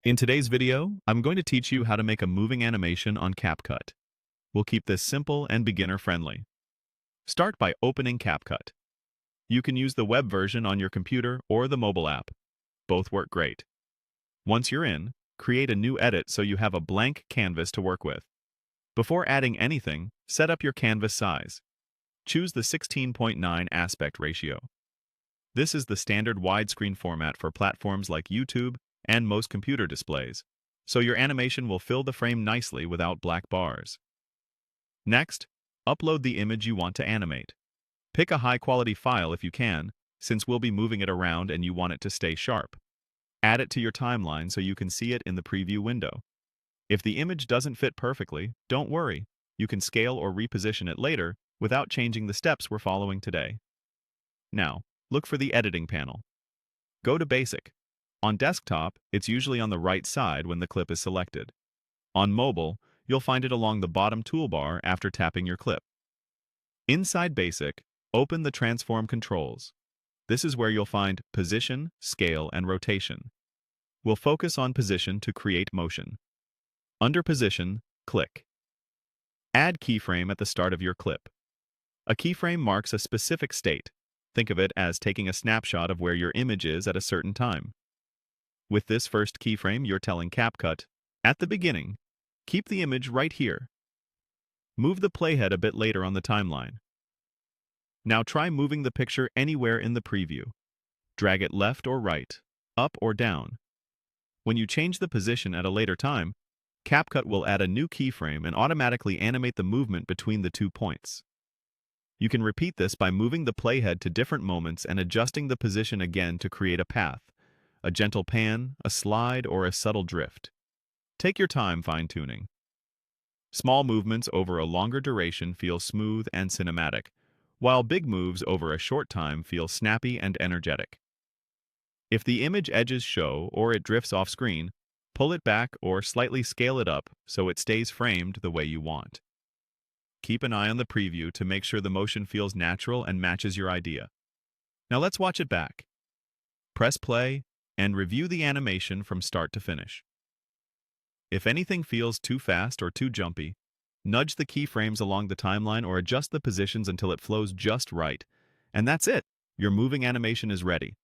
In today's video, I'm going to teach you how to make a moving animation on CapCut. We'll keep this simple and beginner-friendly. Start by opening CapCut. You can use the web version on your computer or the mobile app. Both work great. Once you're in, create a new edit so you have a blank canvas to work with. Before adding anything, set up your canvas size. Choose the 16:9 aspect ratio. This is the standard widescreen format for platforms like YouTube and most computer displays, so your animation will fill the frame nicely without black bars. Next, upload the image you want to animate. Pick a high-quality file if you can, since we'll be moving it around and you want it to stay sharp. Add it to your timeline so you can see it in the preview window. If the image doesn't fit perfectly, don't worry. You can scale or reposition it later without changing the steps we're following today. Now, look for the editing panel. Go to Basic. On desktop, it's usually on the right side when the clip is selected. On mobile, you'll find it along the bottom toolbar after tapping your clip. Inside Basic, open the Transform controls. This is where you'll find Position, Scale, and Rotation. We'll focus on Position to create motion. Under Position, click. Add Keyframe at the start of your clip. A keyframe marks a specific state. Think of it as taking a snapshot of where your image is at a certain time. With this first keyframe, you're telling CapCut, at the beginning, keep the image right here. Move the playhead a bit later on the timeline. Now try moving the picture anywhere in the preview. Drag it left or right, up or down. When you change the position at a later time, CapCut will add a new keyframe and automatically animate the movement between the 2 points. You can repeat this by moving the playhead to different moments and adjusting the position again to create a path. A gentle pan, a slide, or a subtle drift. Take your time fine-tuning. Small movements over a longer duration feel smooth and cinematic, while big moves over a short time feel snappy and energetic. If the image edges show or it drifts off screen, pull it back or slightly scale it up so it stays framed the way you want. Keep an eye on the preview to make sure the motion feels natural and matches your idea. Now let's watch it back. Press play and review the animation from start to finish. If anything feels too fast or too jumpy, nudge the keyframes along the timeline or adjust the positions until it flows just right. And that's it! Your moving animation is ready.